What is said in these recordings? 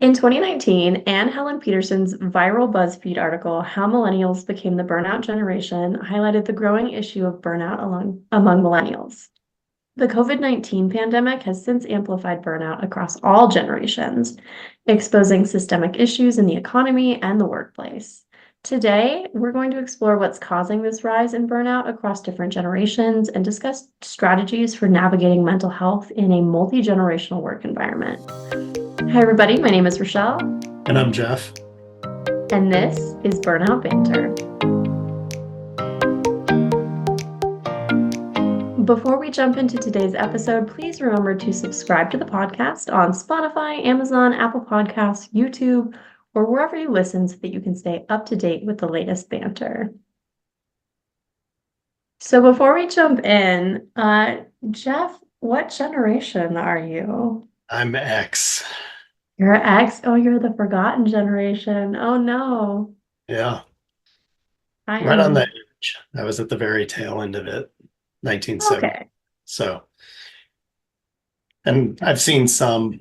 In 2019, Anne Helen Peterson's viral BuzzFeed article, How Millennials Became the Burnout Generation, highlighted the growing issue of burnout among millennials. The COVID-19 pandemic has since amplified burnout across all generations, exposing systemic issues in the economy and the workplace. Today, we're going to explore what's causing this rise in burnout across different generations and discuss strategies for navigating mental health in a multi-generational work environment. Hi, everybody. My name is Rochelle. And I'm Jeff. And this is Burnout Banter. Before we jump into today's episode, please remember to subscribe to the podcast on Spotify, Amazon, Apple Podcasts, YouTube, or wherever you listen so that you can stay up to date with the latest banter. So before we jump in, Jeff, what generation are you? I'm X. You're X? Oh, you're the forgotten generation. Oh no. Yeah, I right on the am edge. I was at the very tail end of it, 1970. okay. So, and I've seen some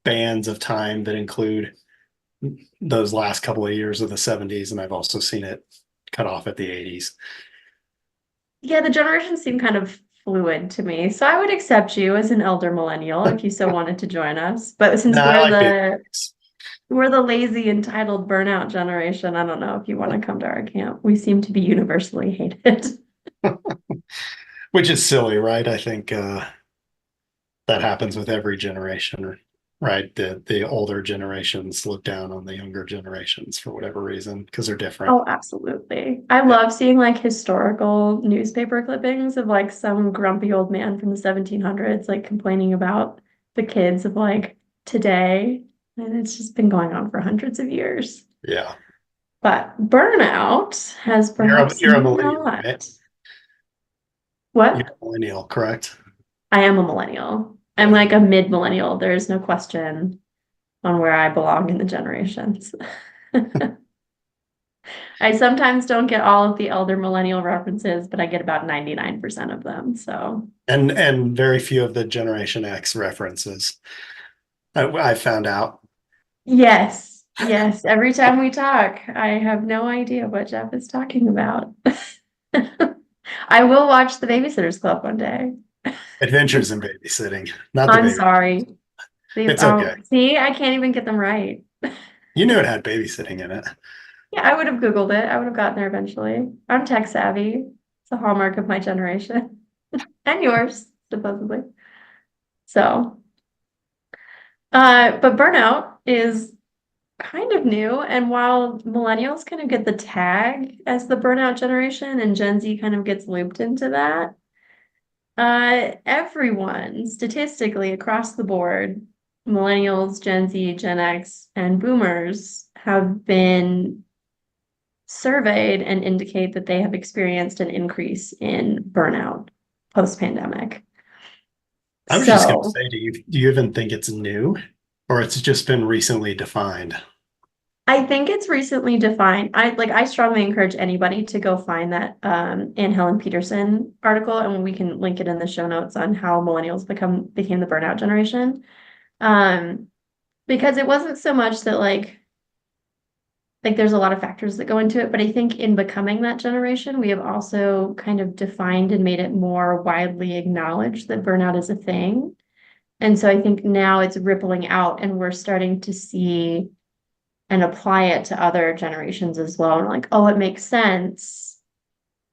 bands of time that include those last couple of years of the 70s, and I've also seen it cut off at the 80s. Yeah, the generations seem kind of fluid to me. So I would accept you as an elder millennial if you so wanted to join us. But since No, I like baby. we're the lazy, entitled burnout generation, I don't know if you want to come to our camp. We seem to be universally hated. Which is silly, right? I think that happens with every generation, right? The older generations look down on the younger generations for whatever reason because they're different. Oh, absolutely. I Yeah. love seeing like historical newspaper clippings of like some grumpy old man from the 1700s like complaining about the kids of like today. And it's just been going on for hundreds of years. Yeah. But burnout has perhaps You're a millennial, right? not. You're What? a millennial, correct? I am a millennial. I'm Yeah. like a mid-millennial. There is no question on where I belong in the generations. I sometimes don't get all of the elder millennial references, but I get about 99% of them. So, And very few of the Generation X references. I found out. yes, yes. Every time we talk, I have no idea what Jeff is talking about. I will watch the Babysitters Club one day. Adventures in Babysitting, not the I'm baby. sorry. It's okay. See, I can't even get them right. You knew it had babysitting in it. Yeah, I would have Googled it. I would have gotten there eventually. I'm tech savvy. It's a hallmark of my generation and yours, supposedly. So, but burnout is kind of new. And while millennials kind of get the tag as the burnout generation and Gen Z kind of gets looped into that, everyone statistically across the board, millennials, Gen Z, Gen X, and boomers have been surveyed and indicate that they have experienced an increase in burnout post-pandemic. I was just going to So say, do you even think it's new, or it's just been recently defined? I think it's recently defined. I strongly encourage anybody to go find that Anne Helen Peterson article, and we can link it in the show notes on how millennials became the burnout generation. Um, because it wasn't so much that like there's a lot of factors that go into it, but I think in becoming that generation, we have also kind of defined and made it more widely acknowledged that burnout is a thing. And so I think now it's rippling out and we're starting to see and apply it to other generations as well. And like, oh, it makes sense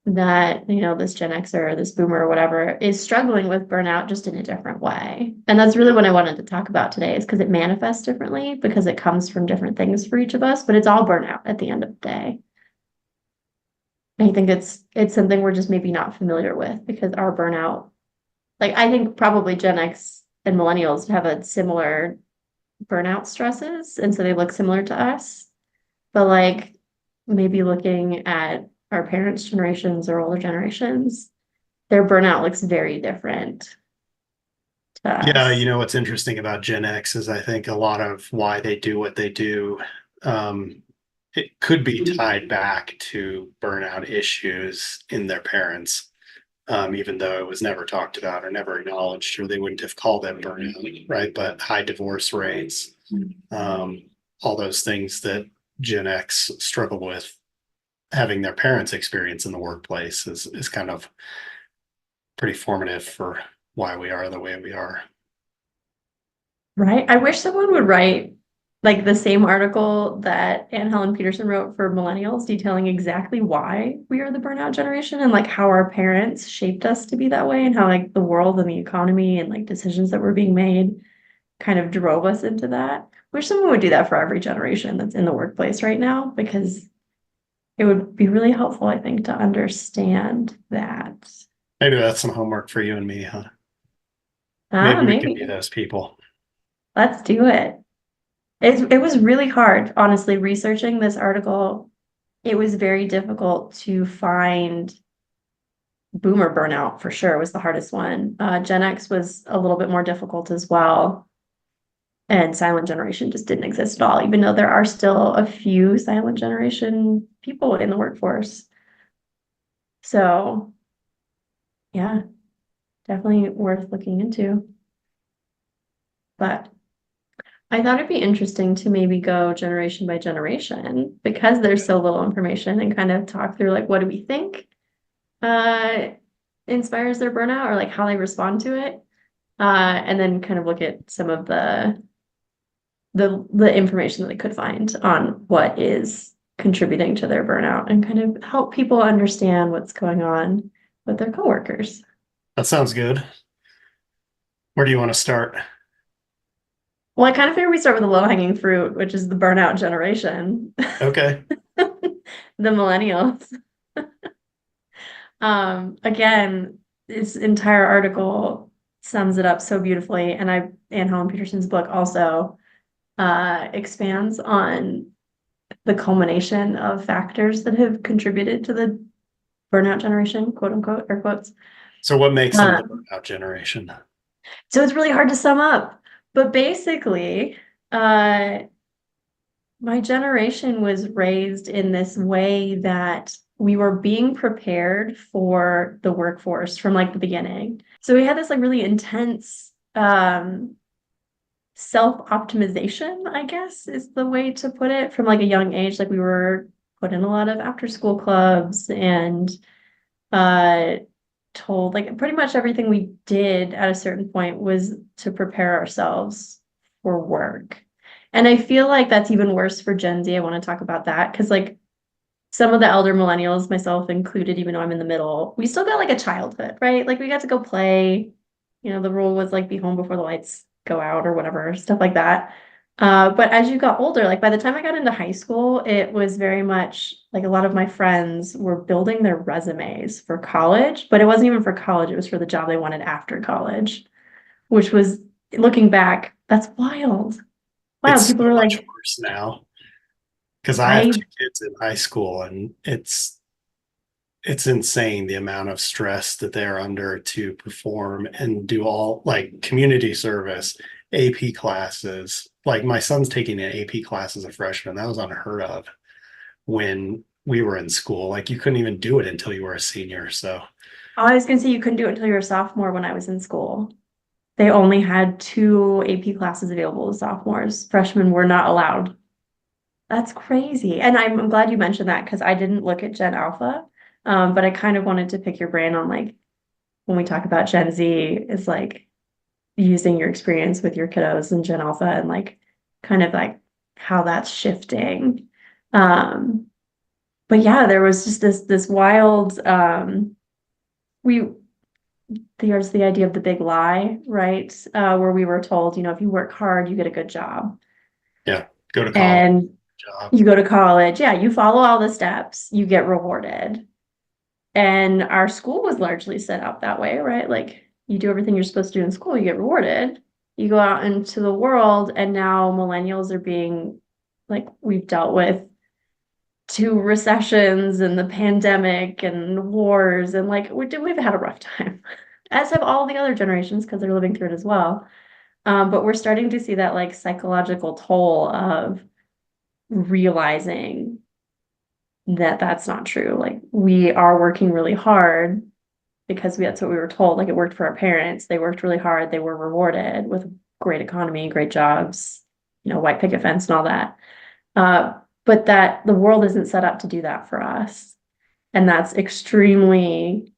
that, this Gen Xer or this boomer or whatever is struggling with burnout just in a different way. And that's really what I wanted to talk about today is because it manifests differently because it comes from different things for each of us, but it's all burnout at the end of the day. I think it's something we're just maybe not familiar with because our burnout, like I think probably Gen X and millennials have a similar burnout stresses, and so they look similar to us. But like maybe looking at our parents' generations or older generations, their burnout looks very different to Yeah, us. what's interesting about Gen X is I think a lot of why they do what they do, um, it could be tied back to burnout issues in their parents. even though it was never talked about or never acknowledged, or they wouldn't have called it burnout, right? But high divorce rates, all those things that Gen X struggle with having their parents experience in the workplace is kind of pretty formative for why we are the way we are. Right? I wish someone would write like the same article that Anne Helen Peterson wrote for millennials, detailing exactly why we are the burnout generation and like how our parents shaped us to be that way and how like the world and the economy and like decisions that were being made kind of drove us into that. Wish someone would do that for every generation that's in the workplace right now, because it would be really helpful, I think, to understand that. Maybe that's some homework for you and me, huh? Maybe we could be Maybe. those people. Let's do it. It was really hard, honestly, researching this article. It was very difficult to find boomer burnout for sure was the hardest one. Gen X was a little bit more difficult as well. And silent generation just didn't exist at all, even though there are still a few silent generation people in the workforce. So, yeah, definitely worth looking into. But I thought it'd be interesting to maybe go generation by generation because there's so little information and kind of talk through like what do we think uh inspires their burnout or like how they respond to it. And then kind of look at some of the information that they could find on what is contributing to their burnout and kind of help people understand what's going on with their coworkers. That sounds good. Where do you want to start? Well, I kind of figure we start with the low-hanging fruit, which is the burnout generation, Okay. the millennials. Again, this entire article sums it up so beautifully, and Anne Helen Peterson's book also expands on the culmination of factors that have contributed to the burnout generation, quote unquote, air quotes. So what makes them the Um, burnout generation? so it's really hard to sum up, but basically, uh, my generation was raised in this way that we were being prepared for the workforce from like the beginning. So we had this like really intense self-optimization, I guess is the way to put it, from like a young age. Like we were put in a lot of after school clubs and uh told like pretty much everything we did at a certain point was to prepare ourselves for work. And I feel like that's even worse for Gen Z. I want to talk about that because like some of the elder millennials, myself included, even though I'm in the middle, we still got like a childhood, right? Like we got to go play. You know, the rule was like be home before the lights go out or whatever, stuff like that. But as you got older, like by the time I got into high school, it was very much like a lot of my friends were building their resumes for college, but it wasn't even for college, it was for the job they wanted after college, which was looking back, that's wild. Wild. It's People so were much like, worse now because I have I two kids in high school, and it's insane the amount of stress that they're under to perform and do all like community service, AP classes. Like my son's taking an AP class as a freshman. That was unheard of when we were in school. Like you couldn't even do it until you were a senior. So I was gonna say you couldn't do it until you were a sophomore when I was in school. They only had two AP classes available to sophomores. Freshmen were not allowed. That's crazy. And I'm glad you mentioned that because I didn't look at Gen Alpha. But I kind of wanted to pick your brain on like when we talk about Gen Z, is like using your experience with your kiddos and Gen Alpha and like kind of like how that's shifting. Um, but yeah, there was just this wild we there's the idea of the big lie, right? Where we were told, you know, if you work hard, you get a good job. yeah, go to college, And job. you go to college, yeah, you follow all the steps, you get rewarded. And our school was largely set up that way, right? Like you do everything you're supposed to do in school, you get rewarded. You go out into the world, and now millennials are being like, we've dealt with two recessions and the pandemic and wars, and like we've had a rough time, as have all the other generations because they're living through it as well. But we're starting to see that like psychological toll of realizing that that's not true. Like we are working really hard because that's what we were told. Like it worked for our parents. They worked really hard. They were rewarded with great economy, great jobs, white picket fence and all that. But that the world isn't set up to do that for us. And that's extremely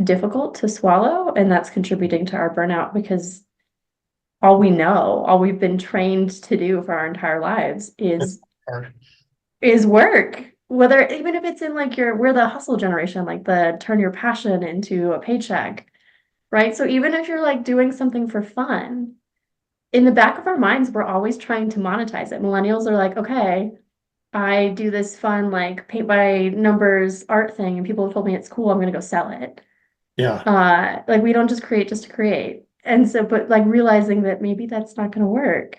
difficult to swallow. And that's contributing to our burnout because all we've been trained to do for our entire lives It's hard. is work. Whether even if it's in like we're the hustle generation, like the turn your passion into a paycheck, right? So even if you're like doing something for fun, in the back of our minds, we're always trying to monetize it. Millennials are like, okay, I do this fun like paint by numbers art thing, and people have told me it's cool, I'm gonna go sell it. Yeah. Like we don't just create just to create. And so, but like realizing that maybe that's not gonna work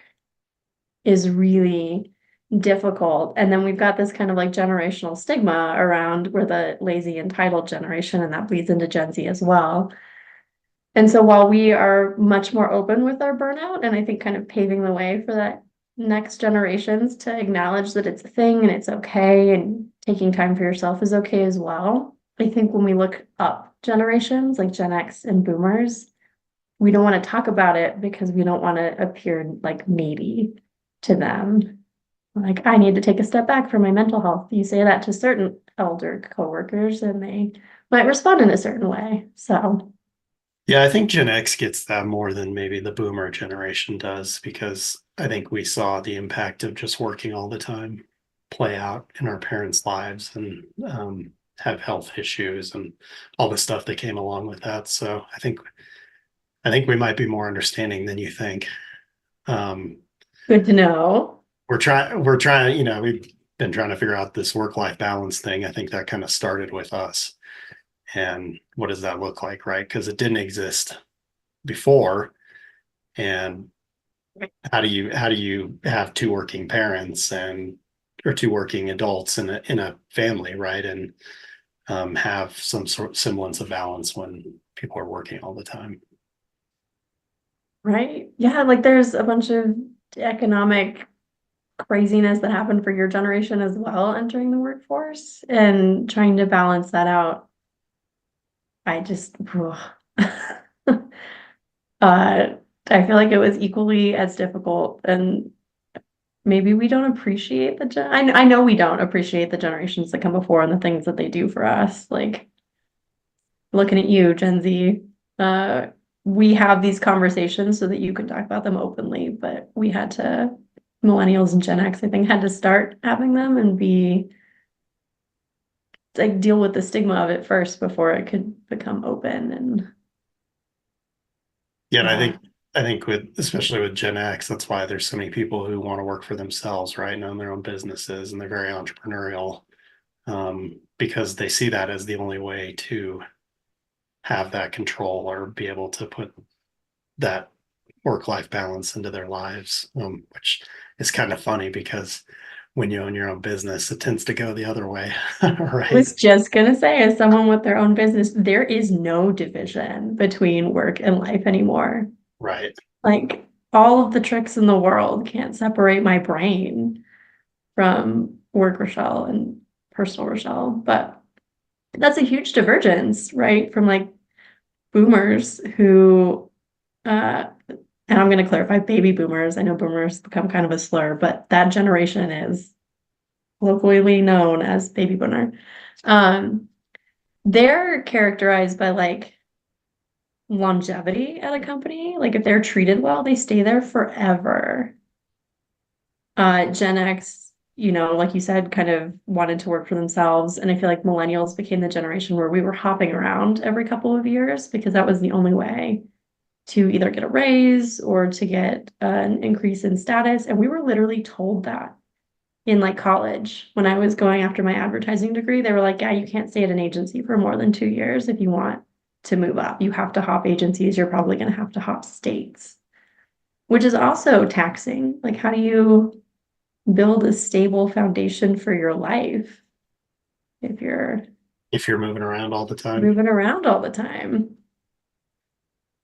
is really difficult. And then we've got this kind of like generational stigma around we're the lazy entitled generation, and that bleeds into Gen Z as well. And so while we are much more open with our burnout, and I think kind of paving the way for that next generations to acknowledge that it's a thing and it's okay, and taking time for yourself is okay as well. I think when we look up generations like Gen X and boomers, we don't want to talk about it because we don't want to appear like needy to them. Like, I need to take a step back for my mental health. You say that to certain elder coworkers and they might respond in a certain way. So, Yeah, I think Gen X gets that more than maybe the boomer generation does because I think we saw the impact of just working all the time play out in our parents' lives and have health issues and all the stuff that came along with that. So I think we might be more understanding than you think. Um, good to know. we're trying, we've been trying to figure out this work-life balance thing. I think that kind of started with us. And what does that look like, right? Because it didn't exist before. And how do you have two working parents and or two working adults in a family, right? And have some sort of semblance of balance when people are working all the time. Right? Yeah, like there's a bunch of economic craziness that happened for your generation as well entering the workforce and trying to balance that out. I just, I feel like it was equally as difficult, and maybe we don't appreciate I know we don't appreciate the generations that come before and the things that they do for us. Like looking at you, Gen Z, uh, we have these conversations so that you can talk about them openly, but millennials and Gen X, I think, had to start having them and be like deal with the stigma of it first before it could become open and Yeah, and I uh think I think with especially with Gen X, that's why there's so many people who want to work for themselves, right, and own their own businesses, and they're very entrepreneurial because they see that as the only way to have that control or be able to put that work-life balance into their lives, which is kind of funny because when you own your own business, it tends to go the other way, I right? was just gonna say, as someone with their own business, there is no division between work and life anymore. Right. Like all of the tricks in the world can't separate my brain from work Rochelle and personal Rochelle. But that's a huge divergence, right? From like boomers who and I'm gonna clarify baby boomers. I know boomers become kind of a slur, but that generation is colloquially known as baby boomer. Um, they're characterized by like longevity at a company. Like if they're treated well, they stay there forever. Gen X, like you said, kind of wanted to work for themselves. And I feel like millennials became the generation where we were hopping around every couple of years because that was the only way to either get a raise or to get an increase in status. And we were literally told that in like college when I was going after my advertising degree. They were like, yeah, you can't stay at an agency for more than 2 years if you want to move up. You have to hop agencies. You're probably going to have to hop states, which is also taxing. Like, how do you build a stable foundation for your life if you're If you're moving around all the time. moving around all the time?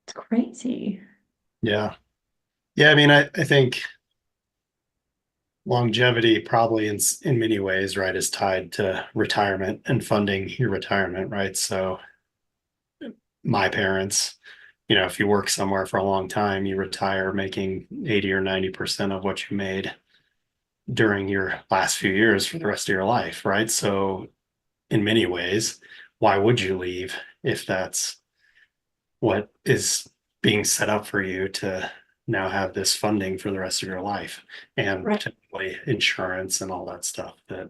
It's crazy. Yeah. Yeah, I mean, I think longevity probably in many ways, right, is tied to retirement and funding your retirement, right? So my parents, if you work somewhere for a long time, you retire making 80 or 90% of what you made during your last few years for the rest of your life, right? So in many ways, why would you leave if that's what is being set up for you to now have this funding for the rest of your life and Right. potentially insurance and all that stuff that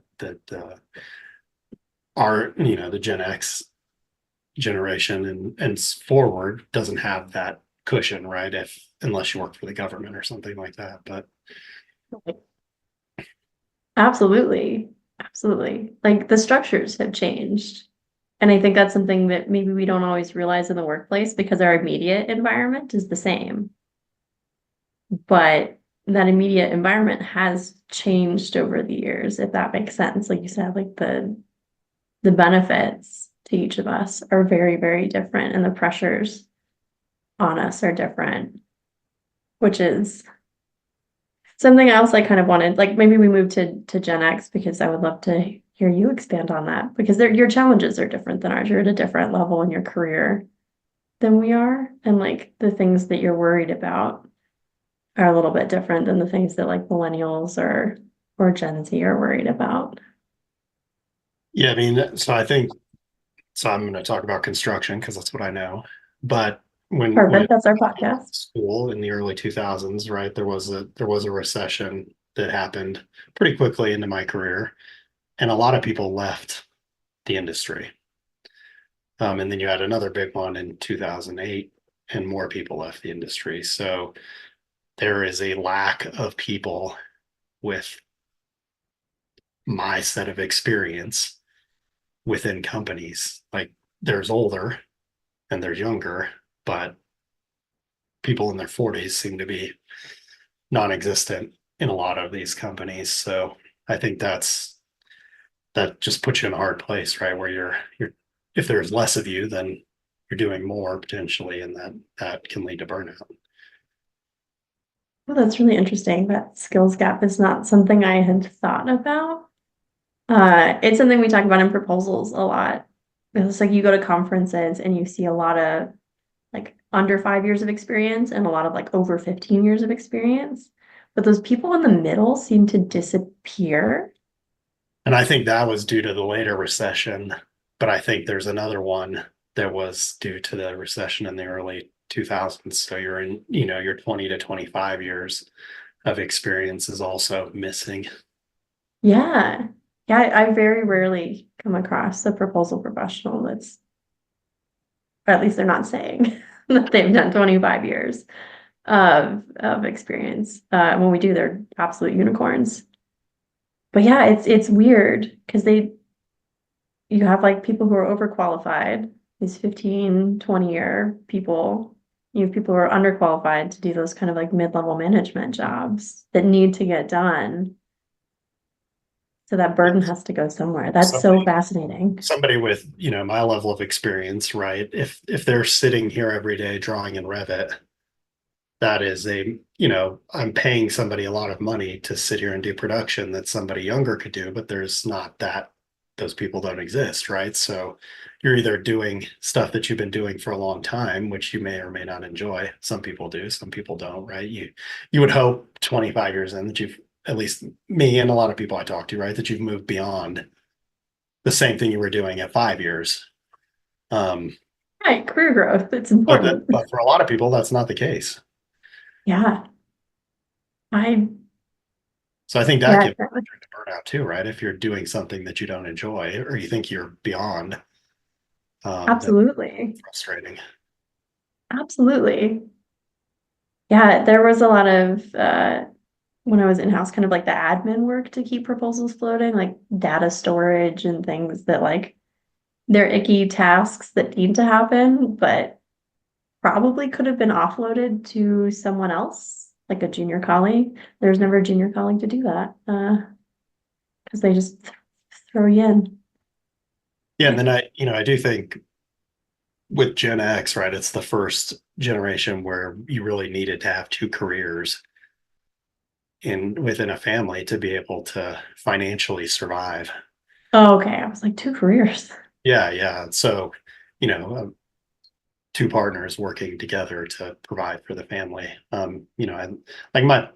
are the Gen X generation and forward doesn't have that cushion, right? If unless you work for the government or something like that. But Absolutely. Absolutely. Like the structures have changed. And I think that's something that maybe we don't always realize in the workplace because our immediate environment is the same. But that immediate environment has changed over the years, if that makes sense. Like you said, like the benefits to each of us are very, very different, and the pressures on us are different, which is something else I kind of wanted. Like maybe we move to Gen X because I would love to hear you expand on that because your challenges are different than ours. You're at a different level in your career than we are, and like the things that you're worried about are a little bit different than the things that like millennials or Gen Z are worried about. yeah, I mean, so I think so. I'm going to talk about construction because that's what I know. But when Perfect. That's our I was in podcast. school in the early 2000s, right, there was a recession that happened pretty quickly into my career, and a lot of people left the industry. And then you had another big one in 2008, and more people left the industry. So there is a lack of people with my set of experience within companies. Like there's older and there's younger, but people in their 40s seem to be non-existent in a lot of these companies. So I think that just puts you in a hard place, right? Where you're if there's less of you, then you're doing more potentially, and that can lead to burnout. Well, that's really interesting. That skills gap is not something I had thought about. It's something we talk about in proposals a lot. It's like you go to conferences and you see a lot of like under 5 years of experience and a lot of like over 15 years of experience. But those people in the middle seem to disappear. And I think that was due to the later recession, but I think there's another one that was due to the recession in the early 2000s. So you're in, your 20 to 25 years of experience is also missing. Yeah. Yeah, I very rarely come across a proposal professional that's, or at least they're not saying that they've done 25 years of experience. When we do, they're absolute unicorns. But yeah, it's weird because you have like people who are overqualified, these 15, 20-year people. You have people who are underqualified to do those kind of like mid-level management jobs that need to get done. So that burden has to go somewhere. That's so Somebody fascinating. somebody with, my level of experience, right? If they're sitting here every day drawing in Revit, that is I'm paying somebody a lot of money to sit here and do production that somebody younger could do, but there's not that those people don't exist, right? So you're either doing stuff that you've been doing for a long time, which you may or may not enjoy. Some people do, some people don't, right? You would hope 25 years in that you've, at least me and a lot of people I talk to, right, that you've moved beyond the same thing you were doing at 5 years. Um, Right, career growth, it's but important. but for a lot of people, that's not the case. Yeah, I, So I think that yeah, can contribute to burnout too, right? If you're doing something that you don't enjoy or you think you're beyond, that's absolutely. frustrating. Absolutely. Yeah, there was a lot of when I was in-house, kind of like the admin work to keep proposals floating, like data storage and things that like they're icky tasks that need to happen, but probably could have been offloaded to someone else, like a junior colleague. There's never a junior colleague to do that, because they just throw you in. Yeah, and then I do think with Gen X, right, it's the first generation where you really needed to have two careers in within a family to be able to financially survive. Oh, okay, I was like two careers. Yeah, yeah. So, you know, two partners working together to provide for the family. Like my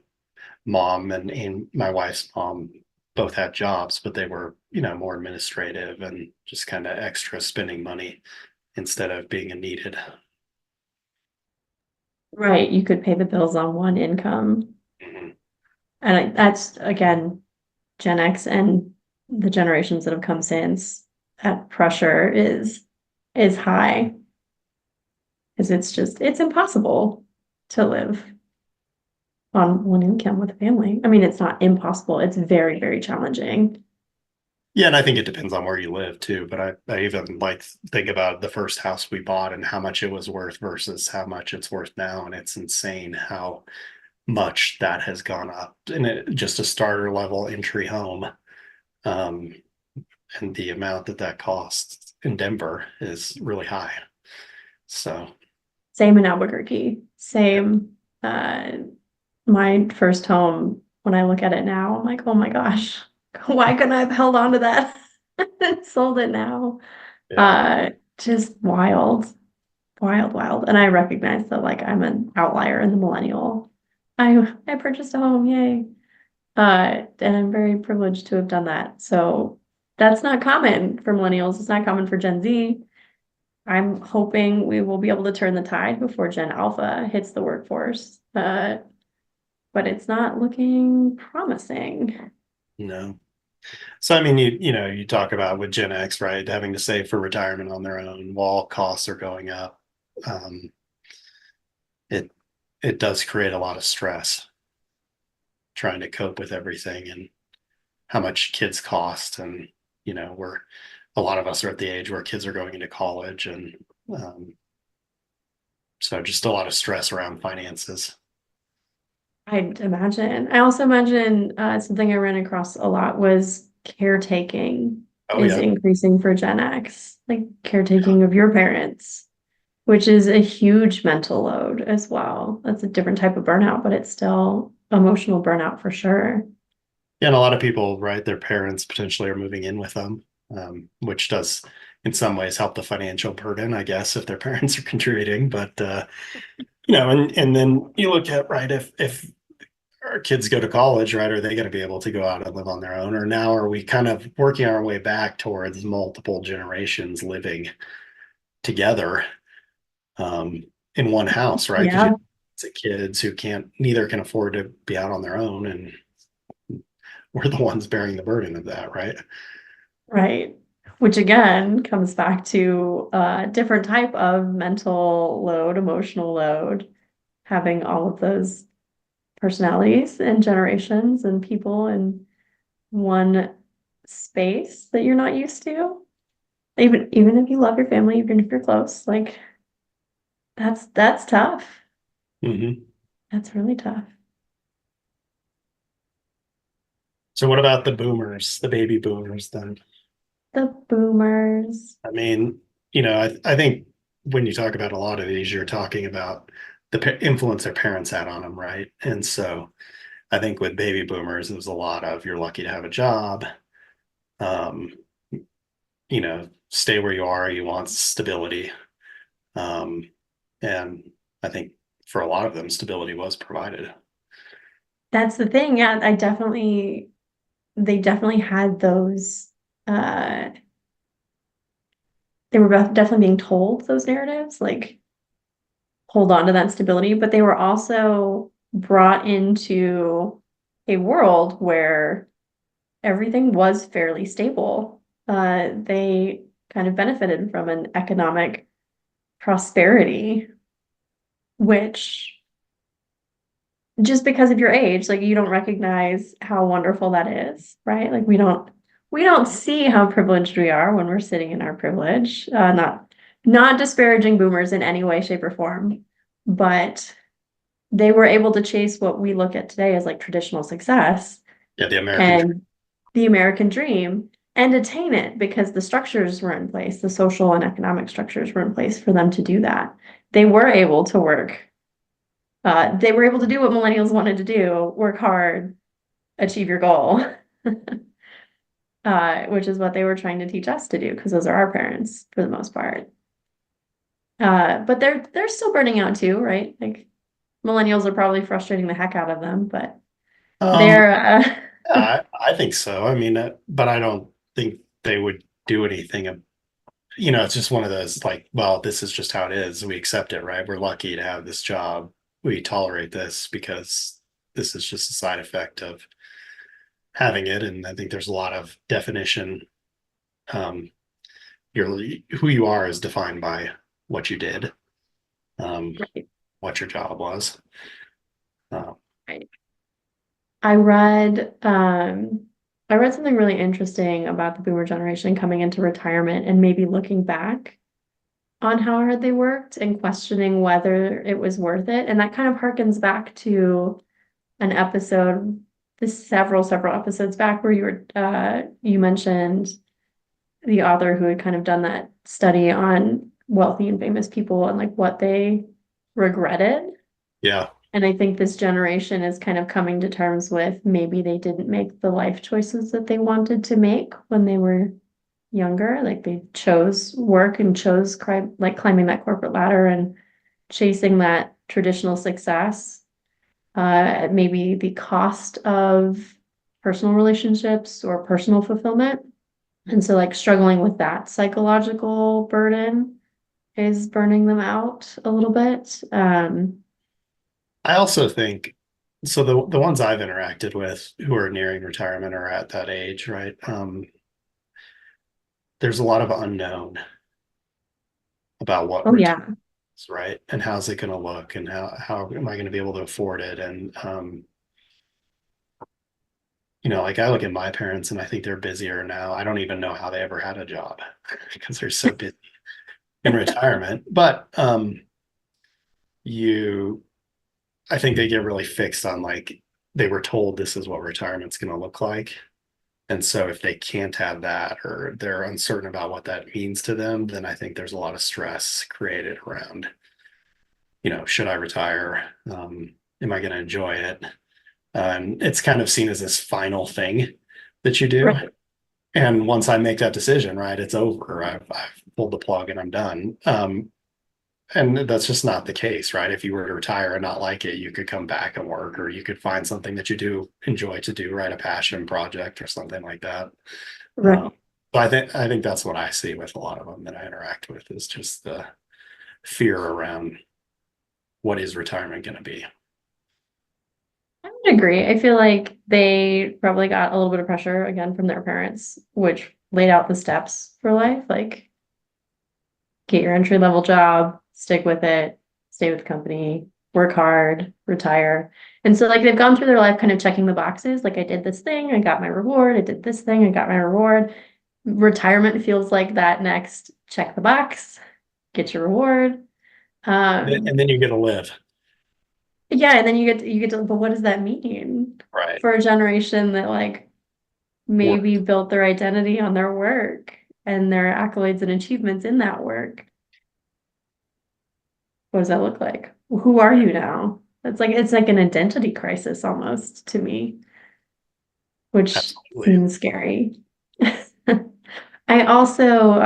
mom and my wife's mom both had jobs, but they were, more administrative and just kind of extra spending money instead of being a needed. Right, you could pay the bills on one income. Mhm. And that's again, Gen X and the generations that have come since, that pressure is high. Because it's impossible to live on one income with a family. I mean, it's not impossible, it's very, very challenging. Yeah, and I think it depends on where you live too. But I even like think about the first house we bought and how much it was worth versus how much it's worth now. And it's insane how much that has gone up. And just a starter level entry home. Um, and the amount that costs in Denver is really high. So, Same in Albuquerque, yeah. same. My first home, when I look at it now, I'm like, oh my gosh, why couldn't I have held on to that and sold it now? Yeah. Uh, just wild, wild, wild. And I recognize that like I'm an outlier in the millennial. I purchased a home, yay. And I'm very privileged to have done that. So that's not common for millennials. It's not common for Gen Z. I'm hoping we will be able to turn the tide before Gen Alpha hits the workforce. But it's not looking promising. No. So I mean, you talk about with Gen X, right, having to save for retirement on their own while costs are going up. Um, it it does create a lot of stress trying to cope with everything and how much kids cost, and we're a lot of us are at the age where kids are going into college, and um, so just a lot of stress around finances. I'd imagine. I also imagine something I ran across a lot was caretaking Oh is yeah, increasing for Gen X, like yeah. caretaking of your parents, which is a huge mental load as well. That's a different type of burnout, but it's still emotional burnout for sure. Yeah, and a lot of people, right, their parents potentially are moving in with them, which does in some ways help the financial burden, I guess, if their parents are contributing. But and then you look at, right, if our kids go to college, right, are they going to be able to go out and live on their own, or now are we kind of working our way back towards multiple generations living together in one house, right? Because you Yeah, have kids who neither can afford to be out on their own, and we're the ones bearing the burden of that, right? right. Which again comes back to a different type of mental load, emotional load, having all of those personalities and generations and people in one space that you're not used to. Even if you love your family, even if you're close, like that's tough. Hmm. That's really tough. So what about the boomers, the baby boomers then? The boomers. I mean, I think when you talk about a lot of these, you're talking about the influence their parents had on them, right? And so I think with baby boomers, it was a lot of you're lucky to have a job, um, stay where you are, you want stability. Um, and I think for a lot of them, stability was provided. That's the thing. Yeah, they definitely had those they were both definitely being told those narratives, like hold on to that stability, but they were also brought into a world where everything was fairly stable. They kind of benefited from an economic prosperity, which just because of your age, like you don't recognize how wonderful that is, right? Like we don't see how privileged we are when we're sitting in our privilege. Not disparaging boomers in any way, shape, or form, but they were able to chase what we look at today as like traditional success Yeah, the American dream. and the American dream and attain it because the structures were in place, the social and economic structures were in place for them to do that. They were able to work. They were able to do what millennials wanted to do, work hard, achieve your goal, which is what they were trying to teach us to do because those are our parents for the most part. But they're still burning out too, right? Like millennials are probably frustrating the heck out of them, but Um, they're I think so. I mean, but I don't think they would do anything. It's just one of those like, well, this is just how it is. We accept it, right? We're lucky to have this job. We tolerate this because this is just a side effect of having it. And I think there's a lot of definition. Um, who you are is defined by what you did, um, right, what your job was. Uh, right. I read I read something really interesting about the boomer generation coming into retirement and maybe looking back on how hard they worked and questioning whether it was worth it. And that kind of harkens back to an episode, this several episodes back where you mentioned the author who had kind of done that study on wealthy and famous people and like what they regretted. yeah, And I think this generation is kind of coming to terms with maybe they didn't make the life choices that they wanted to make when they were younger. Like they chose work and chose like climbing that corporate ladder and chasing that traditional success at maybe the cost of personal relationships or personal fulfillment. And so like struggling with that psychological burden is burning them out a little bit. I also think so. The ones I've interacted with who are nearing retirement are at that age, right? There's a lot of unknown about what Oh retirement yeah, is, right? And how's it going to look, and how am I going to be able to afford it? And like I look at my parents, and I think they're busier now. I don't even know how they ever had a job because they're so busy in retirement. But you, I think they get really fixed on like they were told this is what retirement's going to look like. And so if they can't have that or they're uncertain about what that means to them, then I think there's a lot of stress created around, should I retire? Am I going to enjoy it? And it's kind of seen as this final thing that you do. right, And once I make that decision, right, it's over. I've pulled the plug and I'm done. And that's just not the case, right? If you were to retire and not like it, you could come back and work, or you could find something that you do enjoy to do, right? A passion project or something like that. Um, right. but I think that's what I see with a lot of them that I interact with is just the fear around what is retirement going to be. I would agree. I feel like they probably got a little bit of pressure again from their parents, which laid out the steps for life. Like get your entry level job, stick with it, stay with the company, work hard, retire. And so like they've gone through their life kind of checking the boxes. Like I did this thing, I got my reward. I did this thing, I got my reward. Retirement feels like that next check the box, get your reward. And then you get to live, Yeah, and then you get to, but what does that mean right? for a generation that like Work. maybe built their identity on their work and their accolades and achievements in that work? What does that look like? Who are you now? It's like an identity crisis almost to me, which Absolutely. seems scary. I also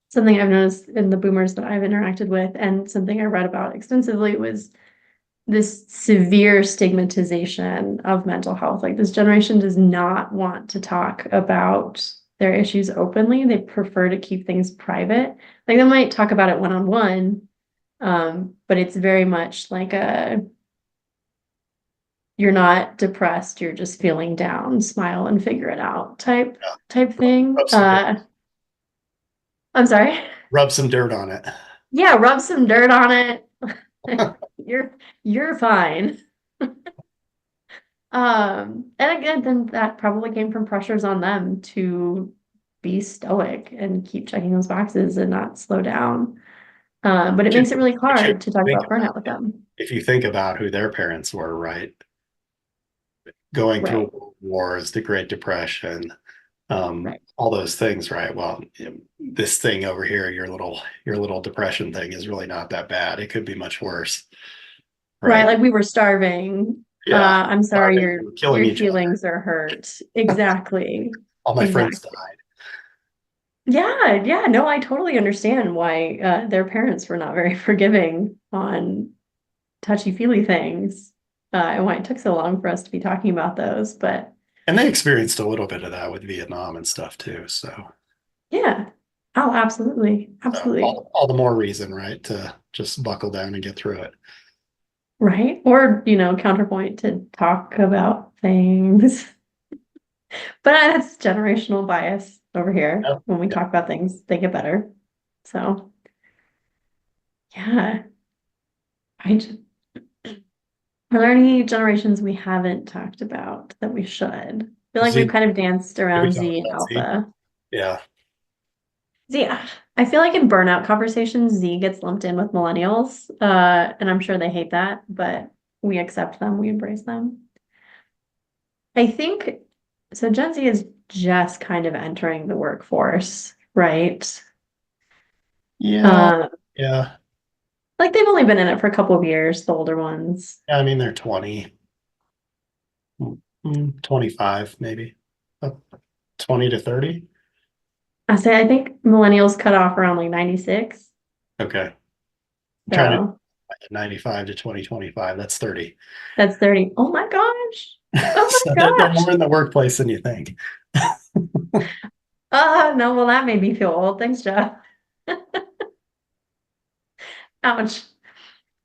something I've noticed in the boomers that I've interacted with and something I read about extensively was this severe stigmatization of mental health. Like this generation does not want to talk about their issues openly. They prefer to keep things private. Like they might talk about it one on one, but it's very much like you're not depressed, you're just feeling down, smile and figure it out Yeah. type thing. Rub some dirt, I'm sorry. rub some dirt on it. Yeah, rub some dirt on it. You're fine. And again, then that probably came from pressures on them to be stoic and keep checking those boxes and not slow down. But it But you, makes it really but you hard to talk think about about burnout with them. if you think about who their parents were, right? Going Right, through wars, the Great Depression, right, all those things, right? Well, this thing over here, your little depression thing is really not that bad. It could be much worse, right. right? Like we were starving. Yeah, I'm sorry, starving, your we were killing your each other. feelings are hurt. Exactly, All my friends exactly. died. Yeah, no, I totally understand why their parents were not very forgiving on touchy-feely things, and why it took so long for us to be talking about those. But And they experienced a little bit of that with Vietnam and stuff too. yeah, oh, absolutely, So absolutely, all the more reason, right, to just buckle down and get through it. right? Or, counterpoint to talk about things. But that's generational bias over here. Yep. When we Yep. talk about things, they get better. So yeah, I just, are there any generations we haven't talked about that we should? I feel like we've Z, kind of danced we around talked Z and about Z. Alpha. Yeah. Z, I feel like in burnout conversations, Z gets lumped in with millennials. And I'm sure they hate that, but we accept them, we embrace them. I think so. Gen Z is just kind of entering the workforce, right? Yeah. Uh, Yeah. like they've only been in it for a couple of years, the older ones. I mean, they're 20, 25 maybe. Uh, 20 to 30. I think millennials cut off around like 96. Okay. I'm trying to So 95 to 2025. That's 30. that's 30. Oh my gosh. Oh So my they're gosh. more in the workplace than you think. No, well, that made me feel old. Thanks, Jeff. Ouch.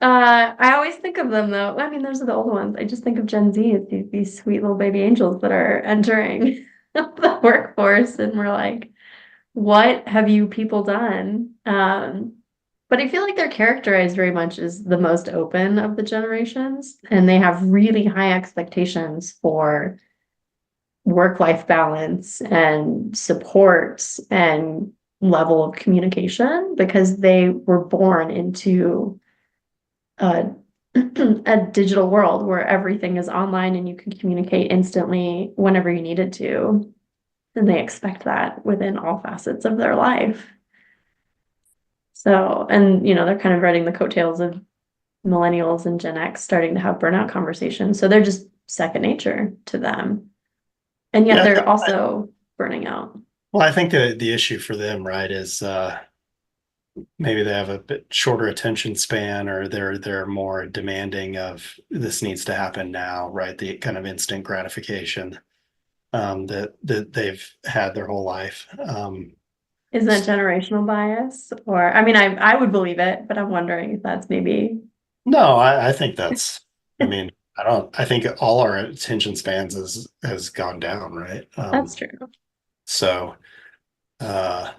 I always think of them though. I mean, those are the old ones. I just think of Gen Z as these sweet little baby angels that are entering the workforce, and we're like, what have you people done? But I feel like they're characterized very much as the most open of the generations, and they have really high expectations for work-life balance and support and level of communication because they were born into a, a digital world where everything is online and you can communicate instantly whenever you needed to. And they expect that within all facets of their life. So, and they're kind of riding the coattails of millennials and Gen X starting to have burnout conversations. So they're just second nature to them. And yet Yeah. they're also burning out. Well, I think the issue for them, right, is maybe they have a bit shorter attention span, or they're more demanding of this needs to happen now, right? The kind of instant gratification that they've had their whole life. Is that generational bias? Or, I mean, I would believe it, but I'm wondering if that's maybe No, I think that's, I mean, I think all our attention spans has gone down, right? that's true. So uh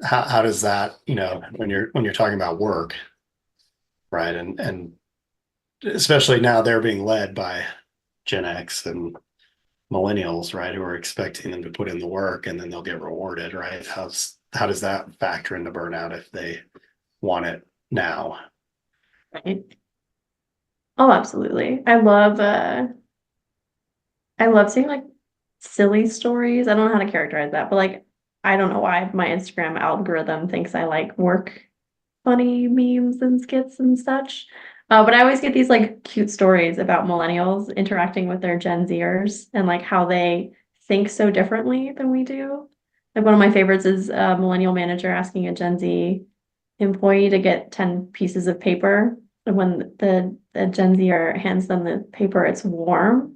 how does that, when you're talking about work, right? And especially now they're being led by Gen X and millennials, right, who are expecting them to put in the work and then they'll get rewarded, right? How does that factor into burnout if they want it now? Right. Oh, absolutely. I love seeing like silly stories. I don't know how to characterize that, but like I don't know why my Instagram algorithm thinks I like work funny memes and skits and such. But I always get these like cute stories about millennials interacting with their Gen Zers and like how they think so differently than we do. Like one of my favorites is a millennial manager asking a Gen Z employee to get 10 pieces of paper. And when the Gen Zer hands them the paper, it's warm.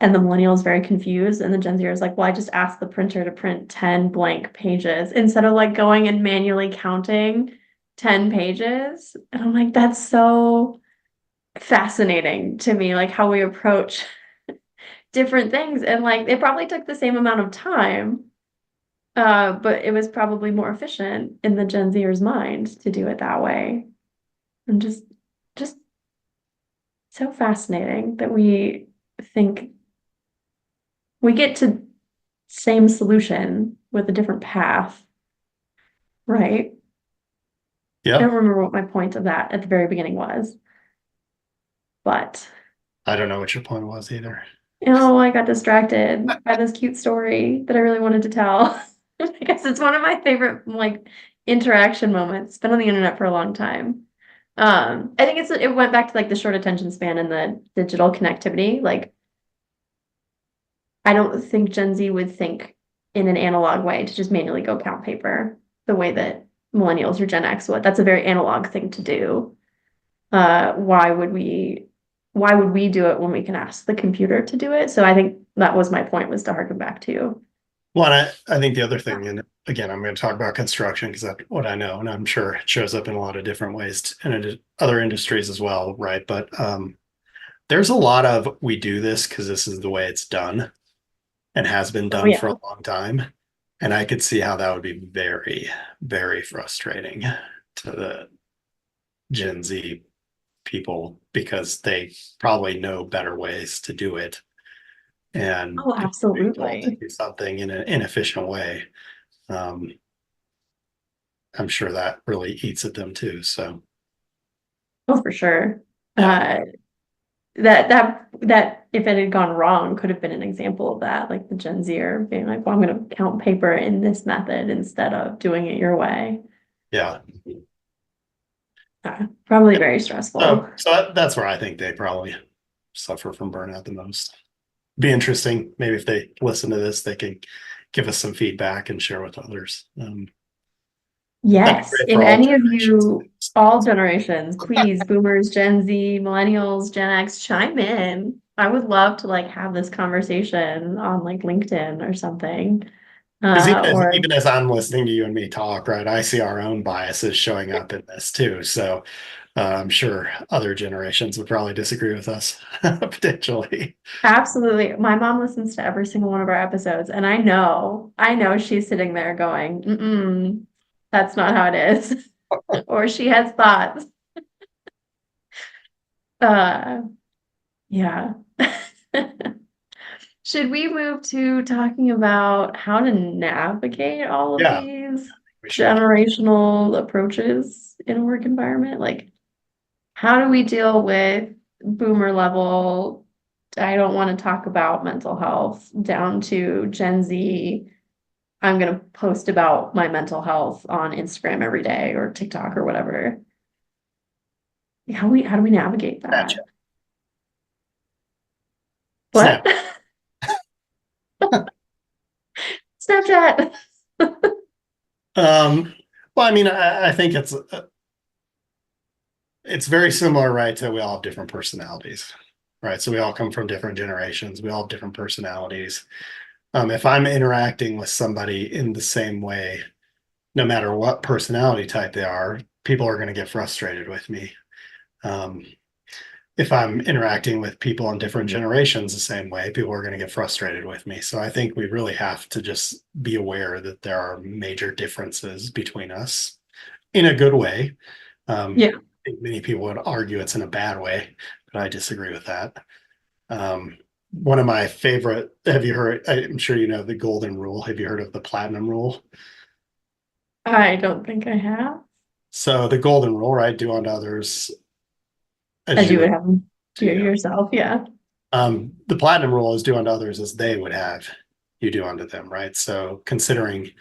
And the millennial is very confused. And the Gen Zer is like, well, I just asked the printer to print 10 blank pages instead of like going and manually counting 10 pages. And I'm like, that's so fascinating to me, like how we approach different things. And like it probably took the same amount of time, but it was probably more efficient in the Gen Zer's mind to do it that way. And just so fascinating that we think we get to same solution with a different path, right? I Yep. don't remember what my point of that at the very beginning was, but I don't know what your point was either. I got distracted by this cute story that I really wanted to tell. I guess it's one of my favorite like interaction moments. It's been on the internet for a long time. I think it went back to like the short attention span and the digital connectivity. Like I don't think Gen Z would think in an analog way to just manually go count paper the way that millennials or Gen X would. That's a very analog thing to do. Why would we do it when we can ask the computer to do it? So I think that was my point, was to harken back to. Well, I think the other thing, and again, I'm going to talk about construction because that's what I know, and I'm sure it shows up in a lot of different ways in other industries as well, right? But there's a lot of we do this because this is the way it's done and has been Oh done yeah. for a long time. And I could see how that would be very, very frustrating to the Gen Z people because they probably know better ways to do it. And Oh, if they're told to absolutely. do something in an inefficient way, um, I'm sure that really eats at them too. So, Oh, for sure. yeah. Uh, that if it had gone wrong could have been an example of that, like the Gen Zer being like, well, I'm going to count paper in this method instead of doing it your way. Yeah. Probably very stressful. So that's where I think they probably suffer from burnout the most. Be interesting. Maybe if they listen to this, they can give us some feedback and share with others. That'd be Yes, great if for all any of generations. you, all generations, please, boomers, Gen Z, millennials, Gen X, chime in. I would love to like have this conversation on like LinkedIn or something. Because Or even as I'm listening to you and me talk, right, I see our own biases showing up in this too. So I'm sure other generations would probably disagree with us potentially. absolutely, my mom listens to every single one of our episodes, and I know she's sitting there going, mm-mm, that's not how it is. Or she has thoughts. Uh, yeah. Should we move to talking about how to navigate all of Yeah, these we should. generational approaches in a work environment? Like, how do we deal with boomer level? I don't want to talk about mental health down to Gen Z. I'm going to post about my mental health on Instagram every day or TikTok or whatever. How do we navigate that? Snapchat. What? Snap. Snapchat. Um, well, I mean, I think it's very similar, right? To we all have different personalities, right? So we all come from different generations. We all have different personalities. If I'm interacting with somebody in the same way, no matter what personality type they are, people are going to get frustrated with me. Um, if I'm interacting with people in different generations the same way, people are going to get frustrated with me. So I think we really have to just be aware that there are major differences between us in a good way. Yeah. I think many people would argue it's in a bad way, but I disagree with that. One of my favorite, have you heard, I'm sure you know the golden rule. Have you heard of the platinum rule? I don't think I have. So the golden rule, right? Do unto others as As you you would would have them to do it you. yourself, yeah. The platinum rule is do unto others as they would have you do unto them, right? So considering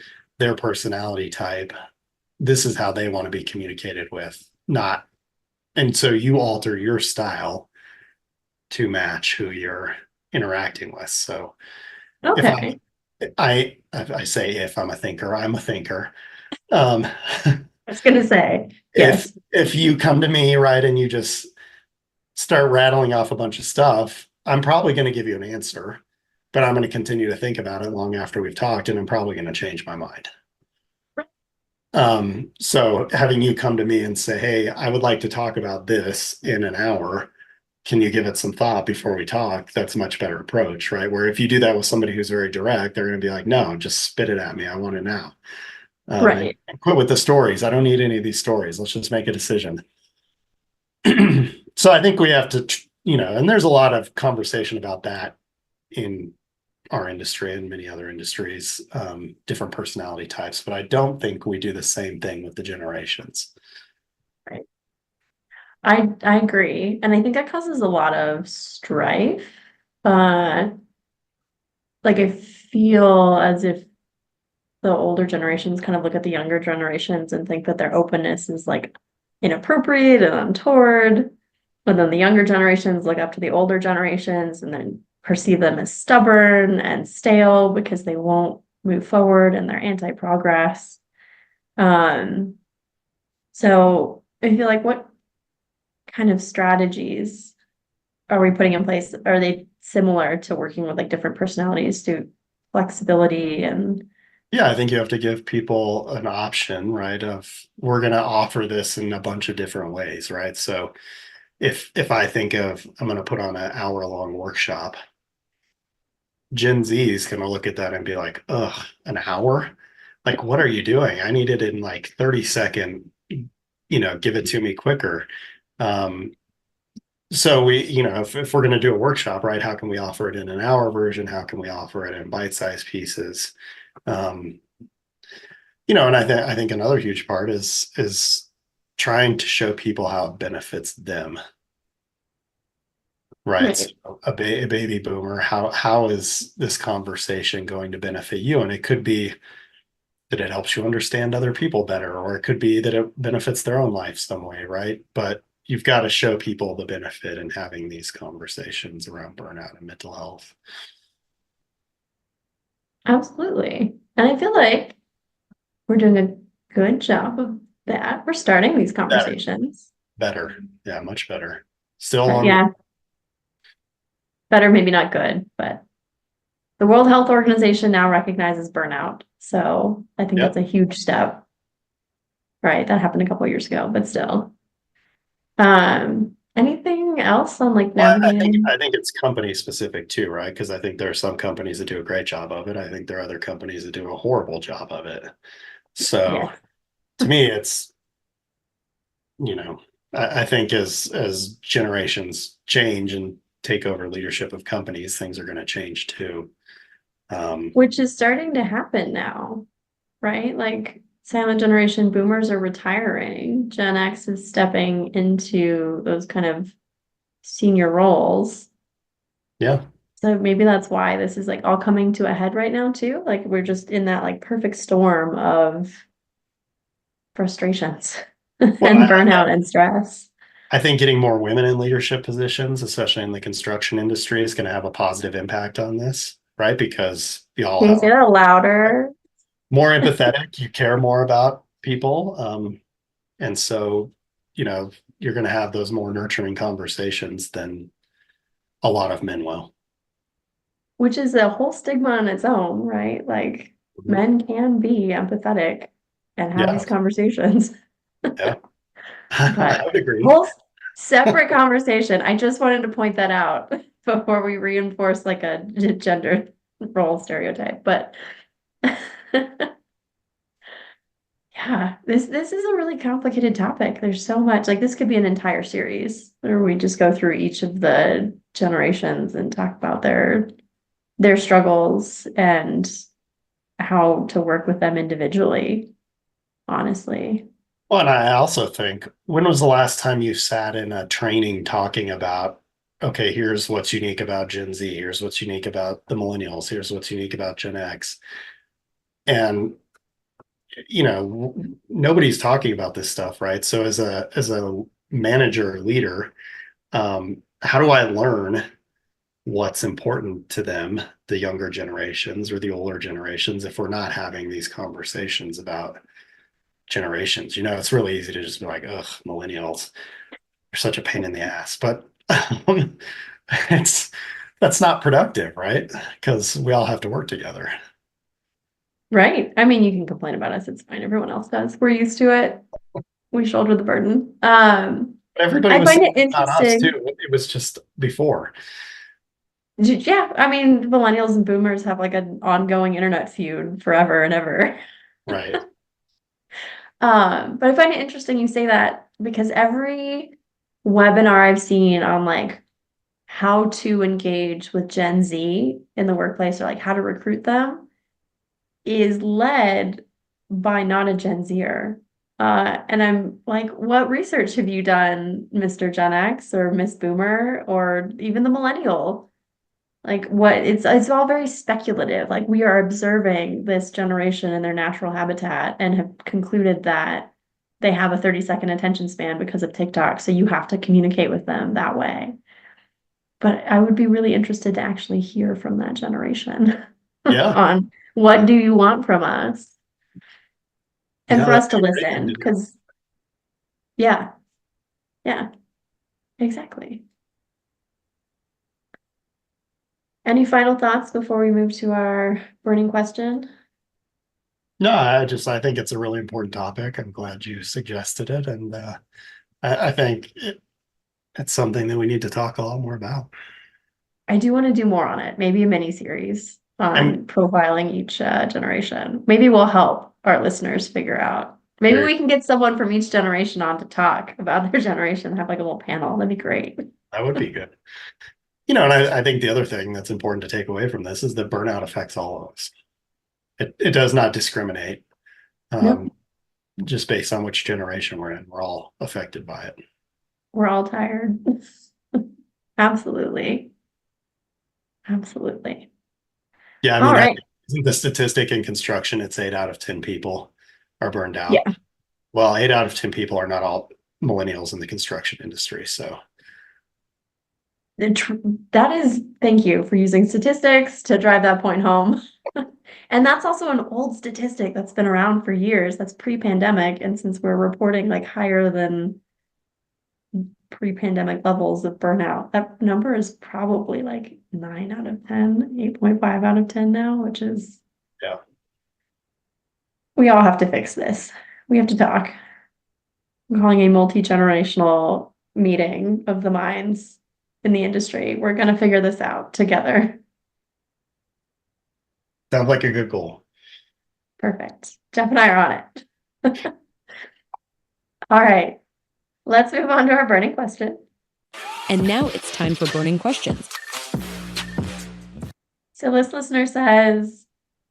their personality type, this is how they want to be communicated with, not, and so you alter your style to match who you're interacting with. So if Okay. I say if I'm a thinker, I'm a thinker. Um, I was gonna say, if yes. if you come to me, right, and you just start rattling off a bunch of stuff, I'm probably going to give you an answer, but I'm going to continue to think about it long after we've talked, and I'm probably going to change my mind. So having you come to me and say, "Hey, I would like to talk about this in an hour. Can you give it some thought before we talk?" That's a much better approach, right? Where if you do that with somebody who's very direct, they're going to be like, "No, just spit it at me. I want it now." Right. And quit with the stories. I don't need any of these stories. Let's just make a decision. So I think we have to, and there's a lot of conversation about that in our industry and many other industries, different personality types, but I don't think we do the same thing with the generations. Right. I agree. And I think that causes a lot of strife. Uh, like I feel as if the older generations kind of look at the younger generations and think that their openness is like inappropriate and untoward. But then the younger generations look up to the older generations and then perceive them as stubborn and stale because they won't move forward and they're anti-progress. Um, so I feel like what kind of strategies are we putting in place? Are they similar to working with like different personalities to flexibility and Yeah, I think you have to give people an option, right? Of we're going to offer this in a bunch of different ways, right? So if I think of I'm going to put on an hour-long workshop, Gen Z is going to look at that and be like, ugh, an hour? Like, what are you doing? I need it in like 30-second, give it to me quicker. Um, so if we're going to do a workshop, right, how can we offer it in an hour version? How can we offer it in bite-sized pieces? Um, and I think another huge part is trying to show people how it benefits them, right? right, So a baby boomer, how is this conversation going to benefit you? And it could be that it helps you understand other people better, or it could be that it benefits their own life some way, right? But you've got to show people the benefit in having these conversations around burnout and mental health. absolutely. And I feel like we're doing a good job of that. We're starting these Better, conversations. better. Yeah, much better. Still But on. yeah, better, maybe not good, but the World Health Organization now recognizes burnout. So I think that's Yep. a huge step, right? That happened a couple years ago, but still. Anything else on like Well, I think navigating? I think it's company specific too, right? Because I think there are some companies that do a great job of it. I think there are other companies that do a horrible job of it. So Yes. to me, it's you know, I think as generations change and take over leadership of companies, things are going to change too. Um, Which is starting to happen now, right? Like silent generation boomers are retiring. Gen X is stepping into those kind of senior roles. yeah. So maybe that's why this is like all coming to a head right now too. Like we're just in that like perfect storm of frustrations Well, and burnout and stress. I think getting more women in leadership positions, especially in the construction industry, is going to have a positive impact on this, right? Because y'all Can you say are that louder? more empathetic, you care more about people. And so, you're going to have those more nurturing conversations than a lot of men will. Which is a whole stigma on its own, right? Like Mhm. men can be empathetic and have Yeah. these conversations, Yeah. I but would agree. whole separate conversation. I just wanted to point that out before we reinforce like a gender role stereotype. But yeah, this is a really complicated topic. There's so much, like this could be an entire series where we just go through each of the generations and talk about their struggles and how to work with them individually, honestly. Well, and I also think, when was the last time you sat in a training talking about, okay, here's what's unique about Gen Z, here's what's unique about the millennials, here's what's unique about Gen X. And nobody's talking about this stuff, right? So as a manager or leader, how do I learn what's important to them, the younger generations or the older generations, if we're not having these conversations about generations? It's really easy to just be like, ugh, millennials are such a pain in the ass. But it's that's not productive, right? Because we all have to work together. Right. I mean, you can complain about us. It's fine. Everyone else does. We're used to it. We shoulder the burden. But everybody I was find saying it it's not us interesting. too. It was just before. Yeah, I mean, millennials and boomers have like an ongoing internet feud forever and ever. Right. But I find it interesting you say that because every webinar I've seen on like how to engage with Gen Z in the workplace or like how to recruit them is led by not a Gen Zer. And I'm like, what research have you done, Mr. Gen X or Miss Boomer or even the millennial? Like what it's all very speculative. Like we are observing this generation in their natural habitat and have concluded that they have a 30-second attention span because of TikTok. So you have to communicate with them that way. But I would be really interested to actually hear from that generation Yeah. on What do you want from us? And Yeah, for that'd us to be great thing listen, to do. because yeah, yeah, exactly. Any final thoughts before we move to our burning question? No, I think it's a really important topic. I'm glad you suggested it, and I think it's something that we need to talk a lot more about. I do want to do more on it, maybe a mini series I'm on profiling each generation. Maybe we'll help our listeners figure out. Maybe very we can get someone from each generation on to talk about their generation, have like a little panel. That'd be great. That would be good. And I think the other thing that's important to take away from this is that burnout affects all of us. It does not discriminate, um, Nope, just based on which generation we're in. We're all affected by it. we're all tired. Absolutely. Absolutely. Yeah, I All mean, right. isn't the statistic in construction, it's 8 out of 10 people are burned out. Yeah. Well, 8 out of 10 people are not all millennials in the construction industry. So That is, thank you for using statistics to drive that point home. And that's also an old statistic that's been around for years. That's pre-pandemic. And since we're reporting like higher than pre-pandemic levels of burnout, that number is probably like 9 out of 10, 8.5 out of 10 now, which is, yeah, we all have to fix this. We have to talk. I'm calling a multi-generational meeting of the minds in the industry. We're going to figure this out together. sounds like a good goal. Perfect. Jeff and I are on it. All right, let's move on to our burning question. And now it's time for burning questions. So this listener says,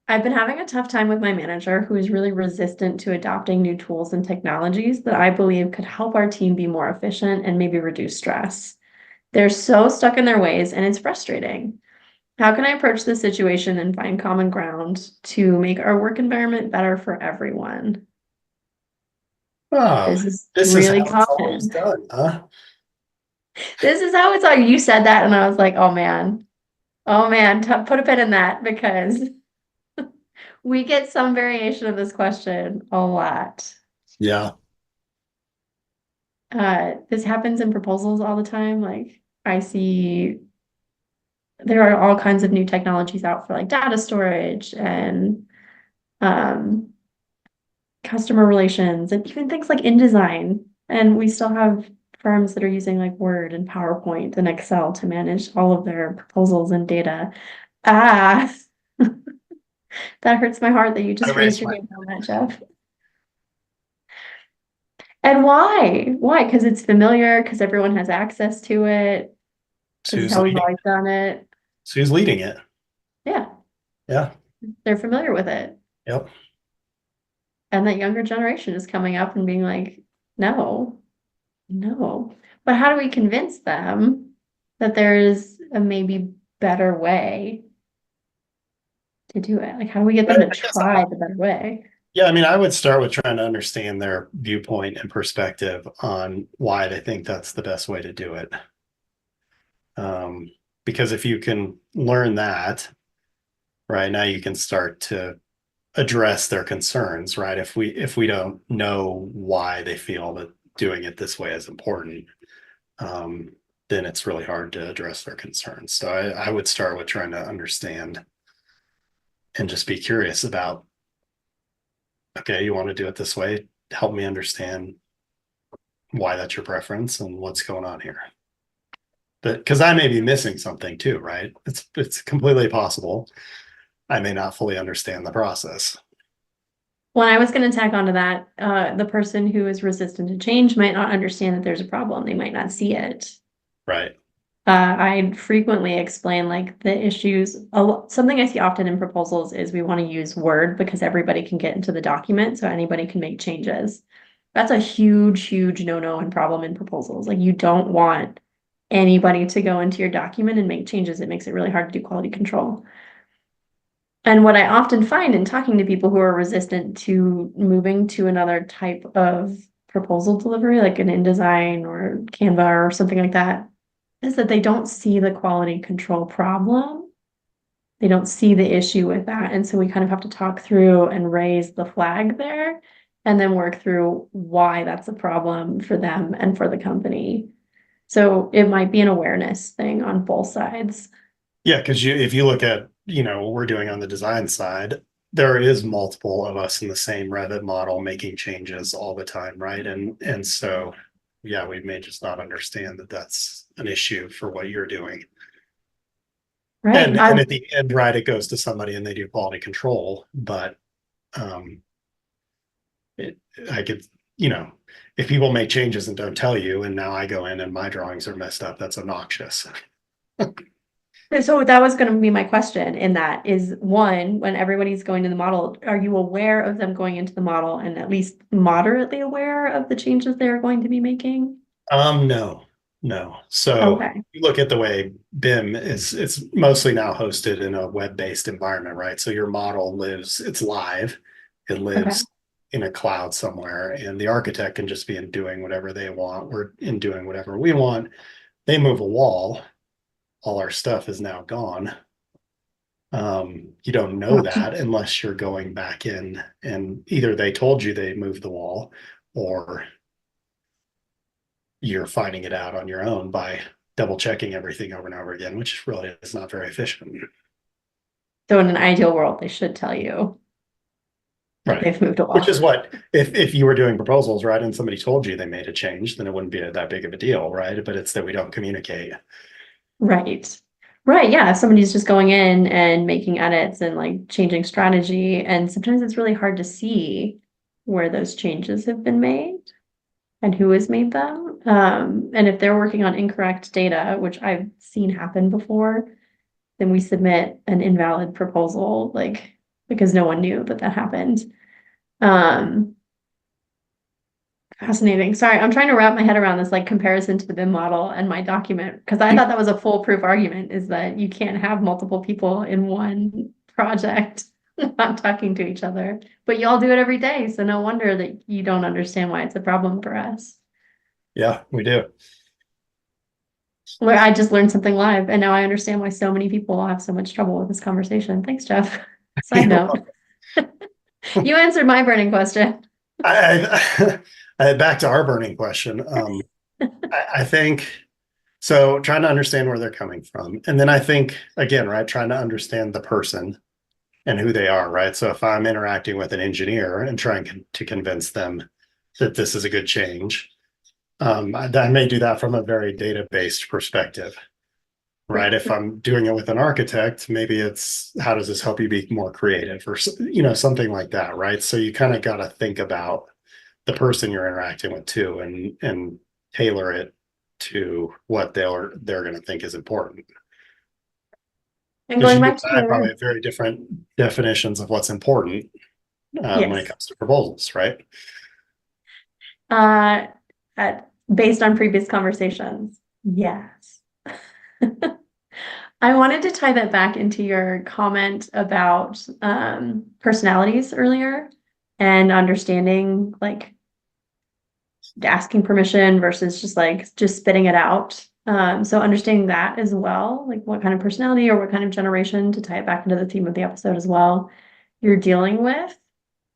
I've been having a tough time with my manager who is really resistant to adopting new tools and technologies that I believe could help our team be more efficient and maybe reduce stress. They're so stuck in their ways and it's frustrating. How can I approach this situation and find common ground to make our work environment better for everyone? Oh, This is this is really how it's always common. done, huh? This is how it's all. You said that, and I was like, oh man, put a pin in that because we get some variation of this question a lot. Yeah. This happens in proposals all the time. Like I see there are all kinds of new technologies out for like data storage and um, customer relations and even things like InDesign. And we still have firms that are using like Word and PowerPoint and Excel to manage all of their proposals and data. Ah, that hurts my heart that you I just raised raised your my game on that, Jeff. And why? Why? Because it's familiar, because everyone has access to it. This is who's how we've leading. always done it. Who's leading it. Yeah, Yeah. they're familiar with it. Yep. And that younger generation is coming up and being like, no, no. But how do we convince them that there is a maybe better way to do it? Like, how do we get them to I guess try the better way? yeah, I mean, I would start with trying to understand their viewpoint and perspective on why they think that's the best way to do it. Um, because if you can learn that, right now you can start to address their concerns, right? If we don't know why they feel that doing it this way is important, um, then it's really hard to address their concerns. So I would start with trying to understand and just be curious about, okay, you want to do it this way? Help me understand why that's your preference and what's going on here. But because I may be missing something too, right? It's completely possible. I may not fully understand the process. When I was going to tack onto that, the person who is resistant to change might not understand that there's a problem. They might not see it. Right. I frequently explain like the issues. Something I see often in proposals is we want to use Word because everybody can get into the document, so anybody can make changes. That's a huge, huge no-no and problem in proposals. Like you don't want anybody to go into your document and make changes. It makes it really hard to do quality control. And what I often find in talking to people who are resistant to moving to another type of proposal delivery, like an InDesign or Canva or something like that, is that they don't see the quality control problem. they don't see the issue with that. And so we kind of have to talk through and raise the flag there and then work through why that's a problem for them and for the company. So it might be an awareness thing on both sides. Yeah, because if you look at, what we're doing on the design side, there is multiple of us in the same Revit model making changes all the time, right? And so, yeah, we may just not understand that that's an issue for what you're doing. Right. And at the end, right, it goes to somebody and they do quality control, but I could, if people make changes and don't tell you, and now I go in and my drawings are messed up, that's obnoxious. So that was going to be my question in that is one, when everybody's going to the model, are you aware of them going into the model and at least moderately aware of the changes they're going to be making? No. So Okay. you look at the way BIM it's mostly now hosted in a web-based environment, right? So your model it's live, it lives in a cloud somewhere, and the architect can just be in doing whatever they want. We're in doing whatever we want. They move a wall, all our stuff is now gone. You don't know that unless you're going back in and either they told you they moved the wall or you're finding it out on your own by double checking everything over and over again, which really is not very efficient. So in an ideal world, they should tell you that Right. they've moved a wall. Which is what, if you were doing proposals, right, and somebody told you they made a change, then it wouldn't be that big of a deal, right? But it's that we don't communicate. Right. Right. Yeah. If somebody's just going in and making edits and like changing strategy, and sometimes it's really hard to see where those changes have been made and who has made them. And if they're working on incorrect data, which I've seen happen before, then we submit an invalid proposal, like because no one knew that happened. Fascinating. Sorry, I'm trying to wrap my head around this like comparison to the BIM model and my document because I thought that was a foolproof argument is that you can't have multiple people in one project not talking to each other. But you all do it every day, so no wonder that you don't understand why it's a problem for us. Yeah, we do. Well, I just learned something live, and now I understand why so many people have so much trouble with this conversation. Thanks, Jeff. Side note. You answered my burning question. Back to our burning question. I think so. Trying to understand where they're coming from, and then I think again, right, trying to understand the person and who they are, right. So if I'm interacting with an engineer and trying to convince them that this is a good change, I may do that from a very data-based perspective, right? If I'm doing it with an architect, maybe it's how does this help you be more creative or something like that, right? So you kind of got to think about the person you're interacting with too, and tailor it to what they're going to think is important. And going back to I probably have very different definitions of what's important when it comes to proposals, right? Based on previous conversations, yes. I wanted to tie that back into your comment about personalities earlier and understanding like asking permission versus just spitting it out. So understanding that as well, like what kind of personality or what kind of generation, to tie it back into the theme of the episode as well, you're dealing with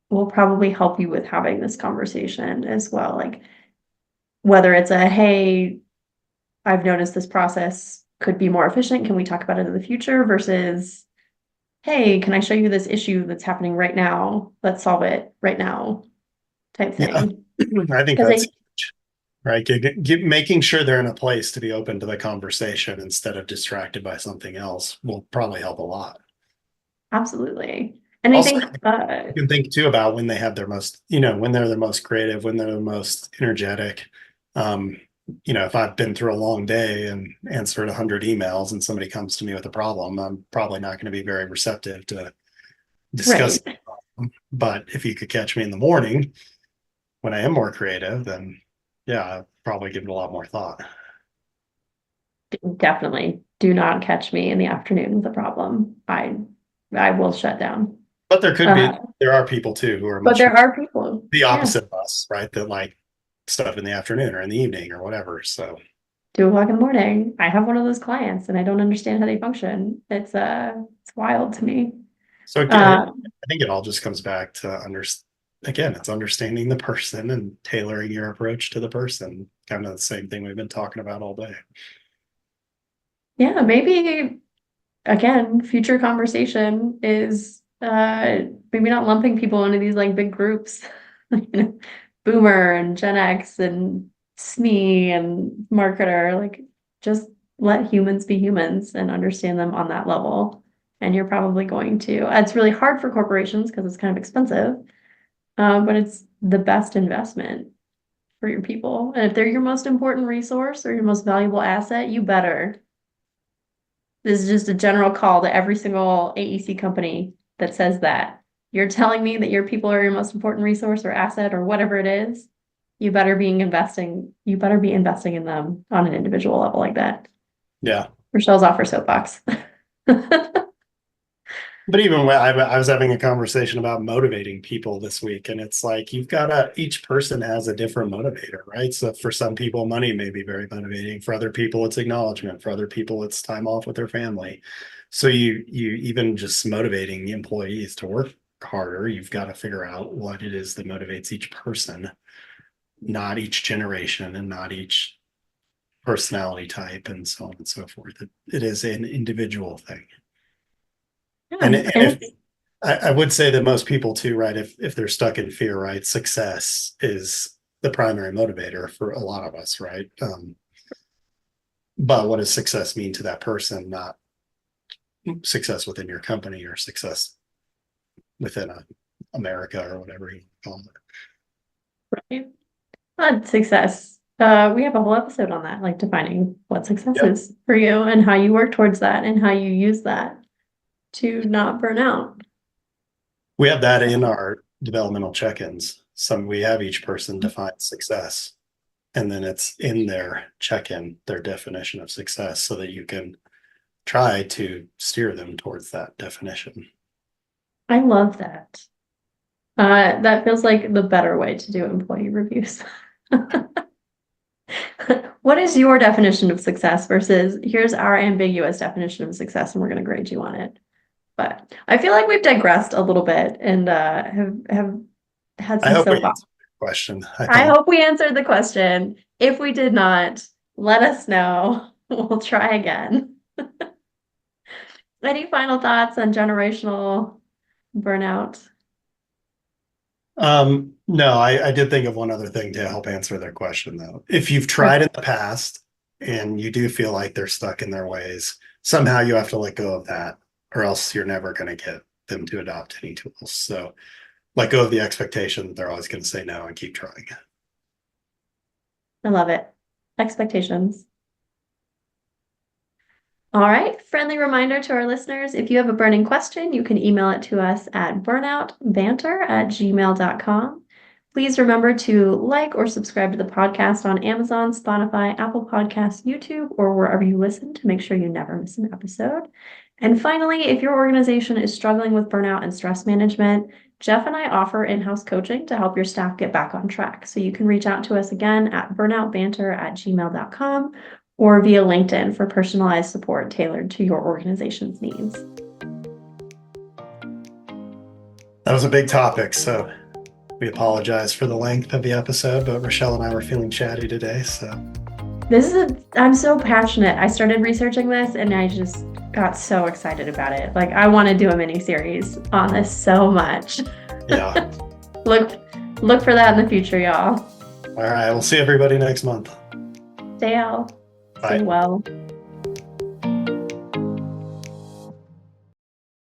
will probably help you with having this conversation as well. Like whether it's a, hey, I've noticed this process could be more efficient. Can we talk about it in the future? Versus, hey, can I show you this issue that's happening right now? Let's solve it right now type thing. Yeah, I think that's huge, right? Making sure they're in a place to be open to the conversation instead of distracted by something else will probably help a lot. Absolutely. And also, I think you can think too about when they have their most, when they're the most creative, when they're the most energetic. If I've been through a long day and answered 100 emails and somebody comes to me with a problem, I'm probably not going to be very receptive to discuss the problem. But if you could catch me in the morning when I am more creative, then yeah, I'll probably give it a lot more thought. Definitely do not catch me in the afternoon with a problem. I will shut down. But there are people too who are the opposite of us, right? That like stuff in the afternoon or in the evening or whatever. So 2 o'clock in the morning. I have one of those clients and I don't understand how they function. It's wild to me. So Uh, again, I think it all just comes back to again, it's understanding the person and tailoring your approach to the person. Kind of the same thing we've been talking about all day. yeah, maybe again, future conversation is maybe not lumping people into these like big groups, you know, boomer and Gen X and SME and marketer, like just let humans be humans and understand them on that level. And you're probably going to. It's really hard for corporations because it's kind of expensive, but it's the best investment for your people. And if they're your most important resource or your most valuable asset, you better. This is just a general call to every single AEC company that says that. You're telling me that your people are your most important resource or asset or whatever it is. You better be investing in them on an individual level like that. Yeah. Rochelle's off her soapbox. But even when I was having a conversation about motivating people this week, and it's like each person has a different motivator, right? So for some people, money may be very motivating. For other people, it's acknowledgement. For other people, it's time off with their family. So you even just motivating employees to work harder, you've got to figure out what it is that motivates each person, not each generation and not each personality type and so on and so forth. It is an individual thing. Yeah, And if I would say that most people too, right? If they're stuck in fear, right? Success is the primary motivator for a lot of us, right? But what does success mean to that person? Not success within your company or success within America or whatever you call it. right. Success. We have a whole episode on that, like defining what success Yep. is for you and how you work towards that and how you use that to not burn out. We have that in our developmental check-ins. We have each person define success, and then it's in their check-in, their definition of success, so that you can try to steer them towards that definition. I love that. That feels like the better way to do employee reviews. What is your definition of success versus here's our ambiguous definition of success and we're going to grade you on it. But I feel like we've digressed a little bit and have had I some hope we soap answered the question. I hope we answered the question. If we did not, let us know. We'll try again. Any final thoughts on generational burnout? No, I did think of one other thing to help answer their question, though. If you've tried in the past and you do feel like they're stuck in their ways, somehow you have to let go of that, or else you're never going to get them to adopt any tools. So let go of the expectation that they're always going to say no and keep trying. I love it. Expectations. All right, friendly reminder to our listeners, if you have a burning question, you can email it to us at burnoutbanter@gmail.com. Please remember to like or subscribe to the podcast on Amazon, Spotify, Apple Podcasts, YouTube, or wherever you listen to make sure you never miss an episode. And finally, if your organization is struggling with burnout and stress management, Jeff and I offer in-house coaching to help your staff get back on track. So you can reach out to us again at burnoutbanter@gmail.com or via LinkedIn for personalized support tailored to your organization's needs. That was a big topic, so we apologize for the length of the episode, but Rochelle and I were feeling chatty today, so. I'm so passionate. I started researching this and I just got so excited about it. Like I want to do a mini series on this so much. Yeah. Look for that in the future, y'all. All right, we'll see everybody next month. Stay out. Bye. Stay well.